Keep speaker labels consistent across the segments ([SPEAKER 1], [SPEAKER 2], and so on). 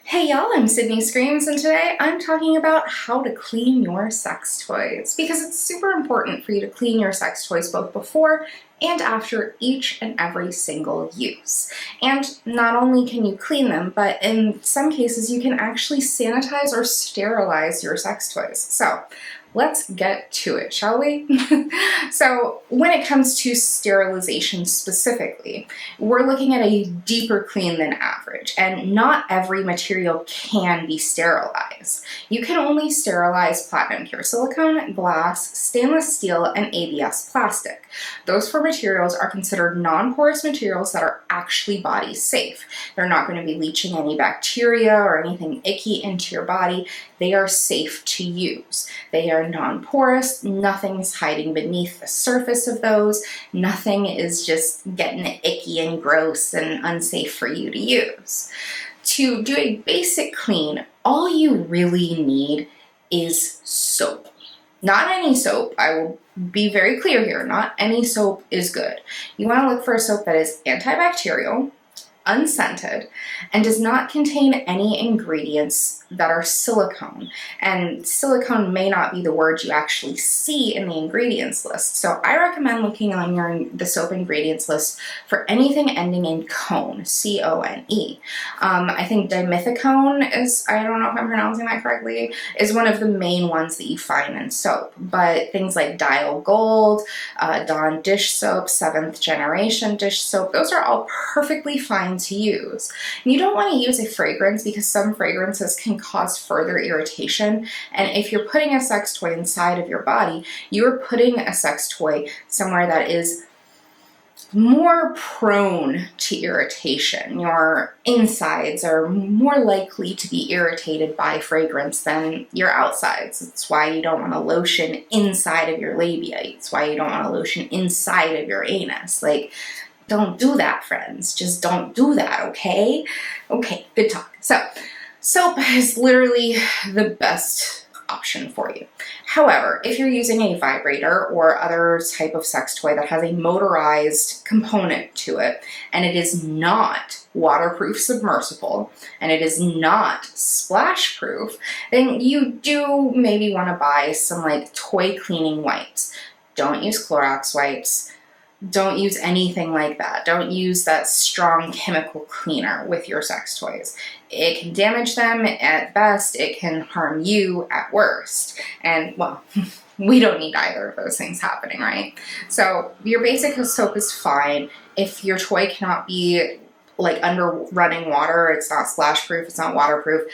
[SPEAKER 1] Hey y'all, I'm Sydney Screams, and today I'm talking about how to clean your sex toys, because it's super important for you to clean your sex toys both before and after each and every single use. And not only can you clean them, but in some cases you can actually sanitize or sterilize your sex toys. So let's get to it, shall we? So when it comes to sterilization specifically, we're looking at a deeper clean than average, and not every material can be sterilized. You can only sterilize platinum pure silicone, glass, stainless steel, and ABS plastic. Those four materials are considered non-porous materials that are actually body safe. They're not going to be leaching any bacteria or anything icky into your body. They are safe to use. They are non-porous, nothing's hiding beneath the surface of those, nothing is just getting icky and gross and unsafe for you to use. To do a basic clean, all you really need is soap. Not any soap, I will be very clear here, not any soap is good. You want to look for a soap that is antibacterial, unscented, and does not contain any ingredients that are silicone. And silicone may not be the word you actually see in the ingredients list. So I recommend looking on the soap ingredients list for anything ending in cone, C-O-N-E. I think dimethicone is, I don't know if I'm pronouncing that correctly, is one of the main ones that you find in soap. But things like Dial Gold, Dawn dish soap, 7th generation dish soap, those are all perfectly fine to use. And you don't want to use a fragrance because some fragrances can cause further irritation, and if you're putting a sex toy inside of your body, you're putting a sex toy somewhere that is more prone to irritation. Your insides are more likely to be irritated by fragrance than your outsides. It's why you don't want to lotion inside of your labia. It's why you don't want to lotion inside of your anus. Don't do that, friends. Just don't do that, okay? Okay, good talk. So, soap is literally the best option for you. However, if you're using a vibrator or other type of sex toy that has a motorized component to it, and it is not waterproof submersible, and it is not splash proof, then you do maybe want to buy some toy cleaning wipes. Don't use Clorox wipes. Don't use anything like that. Don't use that strong chemical cleaner with your sex toys. It can damage them at best. It can harm you at worst. And, well, we don't need either of those things happening, right? So your basic soap is fine. If your toy cannot be under running water, it's not splash proof, it's not waterproof,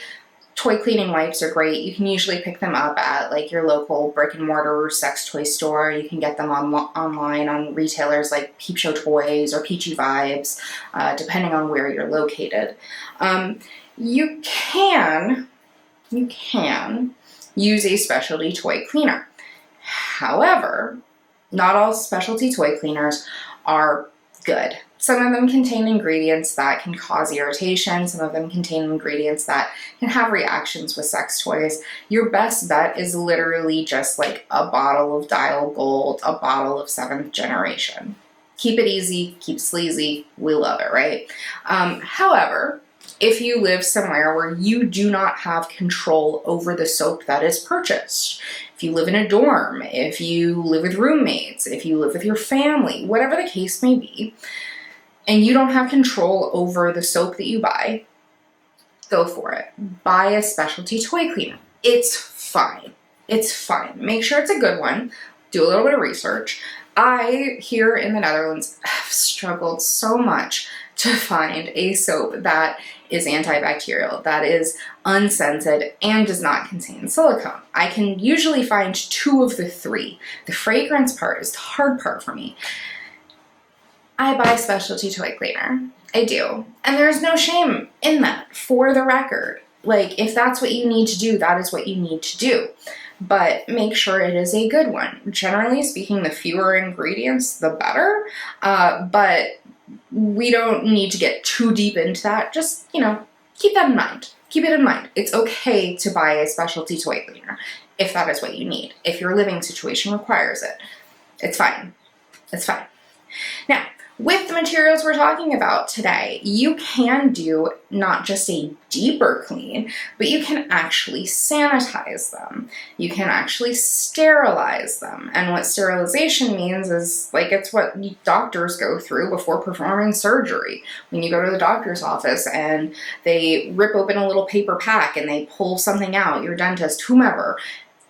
[SPEAKER 1] toy cleaning wipes are great. You can usually pick them up at your local brick and mortar sex toy store. You can get them online on retailers like Peep Show Toys or Peachy Vibes, depending on where you're located. You can use a specialty toy cleaner. However, not all specialty toy cleaners are good. Some of them contain ingredients that can cause irritation. Some of them contain ingredients that can have reactions with sex toys. Your best bet is literally just a bottle of Dial Gold, a bottle of 7th generation. Keep it easy, keep sleazy, we love it, right? However, if you live somewhere where you do not have control over the soap that is purchased, if you live in a dorm, if you live with roommates, if you live with your family, whatever the case may be, and you don't have control over the soap that you buy, go for it. Buy a specialty toy cleaner. It's fine. It's fine. Make sure it's a good one. Do a little bit of research. I, here in the Netherlands, have struggled so much to find a soap that is antibacterial, that is unscented, and does not contain silicone. I can usually find 2 of the 3. The fragrance part is the hard part for me. I buy specialty toy cleaner. I do. And there's no shame in that, for the record. If that's what you need to do, that is what you need to do. But make sure it is a good one. Generally speaking, the fewer ingredients, the better. But we don't need to get too deep into that. Just, keep that in mind. Keep it in mind. It's okay to buy a specialty toy cleaner if that is what you need. If your living situation requires it, it's fine. It's fine. Now, With the materials we're talking about today, you can do not just a deeper clean, but you can actually sanitize them. You can actually sterilize them. And what sterilization means is, like, it's what doctors go through before performing surgery. When you go to the doctor's office and they rip open a little paper pack and they pull something out, your dentist, whomever,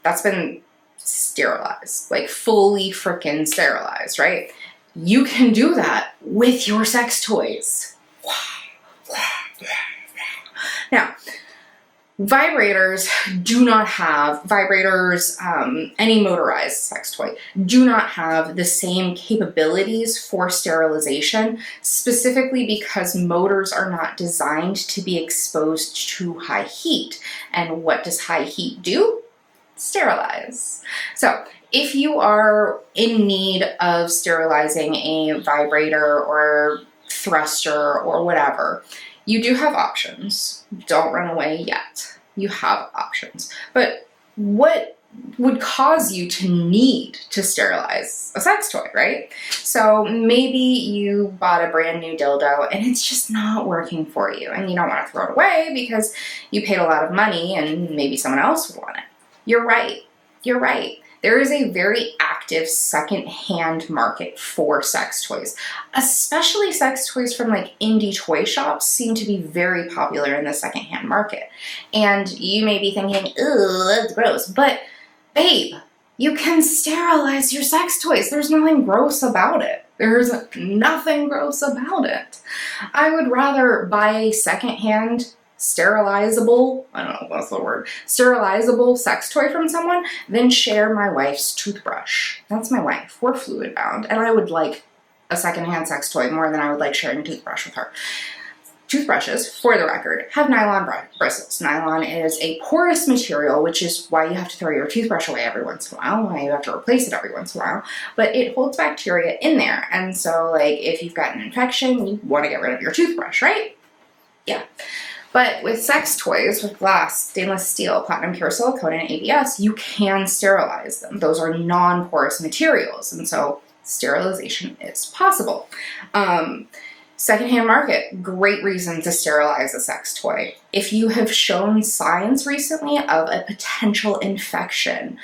[SPEAKER 1] that's been sterilized, like fully frickin' sterilized, right? You can do that with your sex toys. Now, vibrators, any motorized sex toy, do not have the same capabilities for sterilization, specifically because motors are not designed to be exposed to high heat. And what does high heat do? Sterilize. So, if you are in need of sterilizing a vibrator or thruster or whatever, you do have options. Don't run away yet. You have options. But what would cause you to need to sterilize a sex toy, right? So maybe you bought a brand new dildo and it's just not working for you and you don't want to throw it away because you paid a lot of money and maybe someone else would want it. You're right. You're right. There is a very active second-hand market for sex toys, especially sex toys from like indie toy shops seem to be very popular in the second-hand market. And you may be thinking, "Ugh, that's gross," but babe, you can sterilize your sex toys. There's nothing gross about it. There's nothing gross about it. I would rather buy a second-hand sterilizable sex toy from someone than share my wife's toothbrush. That's my wife. We're fluid bound, and I would like a secondhand sex toy more than I would like sharing a toothbrush with her. Toothbrushes, for the record, have nylon bristles. Nylon is a porous material, which is why you have to throw your toothbrush away every once in a while, why you have to replace it every once in a while, but it holds bacteria in there, and so like if you've got an infection, you want to get rid of your toothbrush, right? Yeah. But with sex toys, with glass, stainless steel, platinum pure silicone, and ABS, you can sterilize them. Those are non-porous materials, and so sterilization is possible. Secondhand market, great reason to sterilize a sex toy. If you have shown signs recently of a potential infection,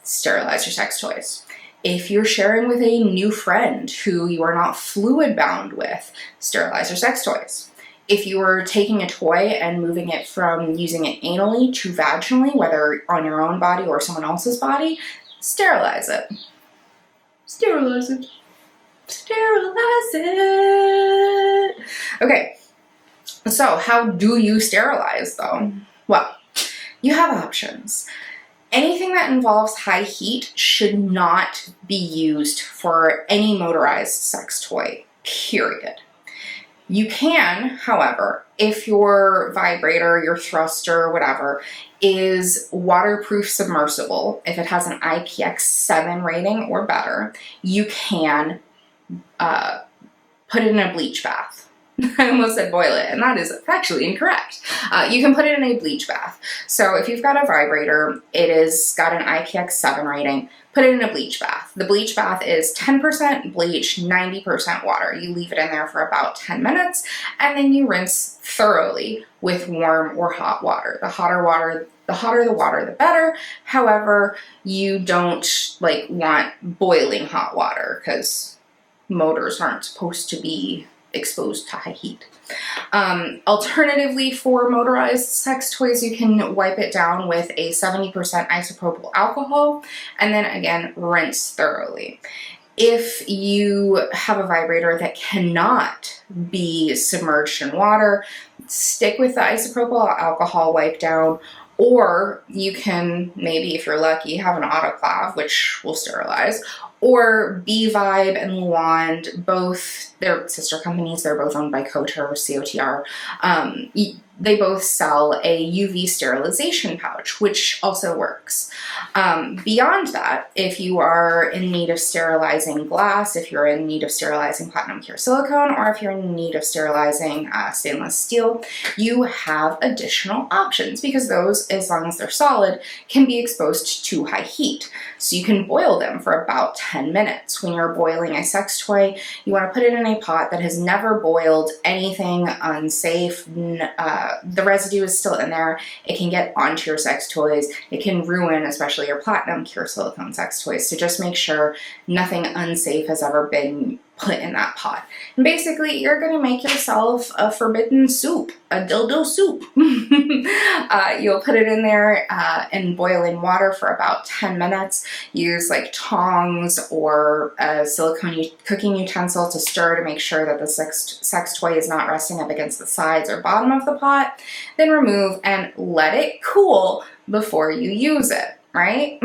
[SPEAKER 1] sterilize your sex toys. If you're sharing with a new friend who you are not fluid bound with, sterilize your sex toys. If you are taking a toy and moving it from using it anally to vaginally, whether on your own body or someone else's body, sterilize it. Sterilize it. Sterilize it. Okay, so how do you sterilize though? Well, you have options. Anything that involves high heat should not be used for any motorized sex toy, period. You can, however, if your vibrator, your thruster, whatever, is waterproof submersible, if it has an IPX7 rating or better, you can put it in a bleach bath. I almost said boil it, and that is factually incorrect. You can put it in a bleach bath. So if you've got a vibrator, it is got an IPX7 rating, put it in a bleach bath. The bleach bath is 10% bleach, 90% water. You leave it in there for about 10 minutes, and then you rinse thoroughly with warm or hot water. The hotter the water, the better. However, you don't want boiling hot water because motors aren't supposed to be exposed to high heat. Alternatively, for motorized sex toys, you can wipe it down with a 70% isopropyl alcohol and then again rinse thoroughly. If you have a vibrator that cannot be submerged in water, stick with the isopropyl alcohol wipe down, or you can maybe, if you're lucky, have an autoclave, which will sterilize, or B-Vibe and Luand, both, they're sister companies, they're both owned by Coter, COTR. They both sell a UV sterilization pouch, which also works. Beyond that, if you are in need of sterilizing glass, if you're in need of sterilizing platinum pure silicone, or if you're in need of sterilizing stainless steel, you have additional options because those, as long as they're solid, can be exposed to high heat. So you can boil them for about 10 minutes. When you're boiling a sex toy, you want to put it in a pot that has never boiled anything unsafe. The residue is still in there. It can get onto your sex toys. It can ruin, especially your platinum pure silicone sex toys. So just make sure nothing unsafe has ever been put in that pot. And basically, you're going to make yourself a forbidden soup, a dildo soup. You'll put it in there in boiling water for about 10 minutes. Use like tongs or a silicone cooking utensil to stir to make sure that the sex toy is not resting up against the sides or bottom of the pot. Then remove and let it cool before you use it. Right?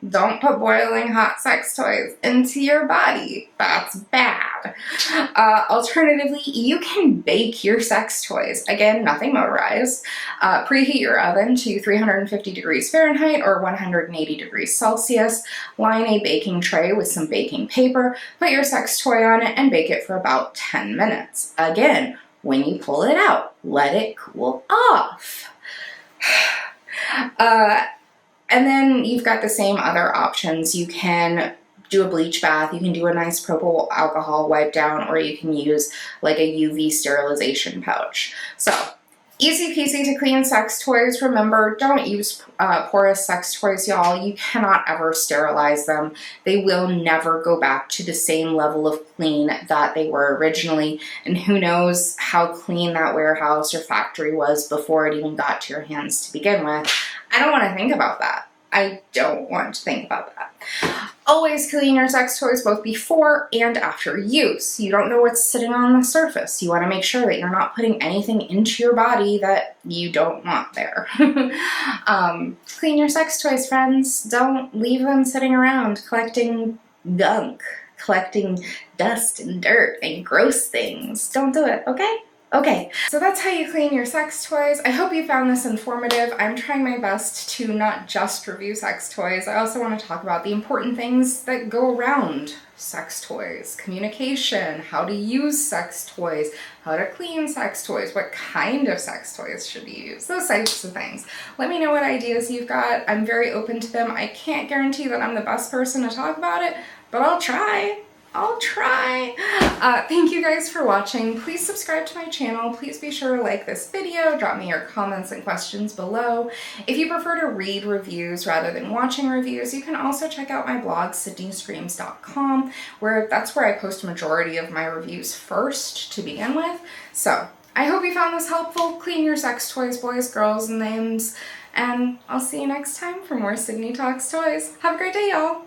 [SPEAKER 1] Don't put boiling hot sex toys into your body. That's bad. Alternatively, you can bake your sex toys. Again, nothing motorized. Preheat your oven to 350 degrees Fahrenheit or 180 degrees Celsius. Line a baking tray with some baking paper. Put your sex toy on it and bake it for about 10 minutes. Again, when you pull it out, let it cool off. And then you've got the same other options. You can do a bleach bath, you can do a nice propyl alcohol wipe down, or you can use like a UV sterilization pouch. So, easy peasy to clean sex toys. Remember, don't use porous sex toys, y'all. You cannot ever sterilize them. They will never go back to the same level of clean that they were originally. And who knows how clean that warehouse or factory was before it even got to your hands to begin with. I don't want to think about that. I don't want to think about that. Always clean your sex toys both before and after use. You don't know what's sitting on the surface. You want to make sure that you're not putting anything into your body that you don't want there. Clean your sex toys, friends. Don't leave them sitting around collecting gunk, collecting dust and dirt and gross things. Don't do it, okay? Okay, so that's how you clean your sex toys. I hope you found this informative. I'm trying my best to not just review sex toys. I also want to talk about the important things that go around sex toys. Communication, how to use sex toys, how to clean sex toys, what kind of sex toys should you use, those types of things. Let me know what ideas you've got. I'm very open to them. I can't guarantee that I'm the best person to talk about it, but I'll try. Thank you guys for watching. Please subscribe to my channel. Please be sure to like this video. Drop me your comments and questions below. If you prefer to read reviews rather than watching reviews, you can also check out my blog, sydneyscreams.com, that's where I post a majority of my reviews first to begin with. So, I hope you found this helpful. Clean your sex toys, boys, girls, and names. And I'll see you next time for more Sydney Talks Toys. Have a great day, y'all.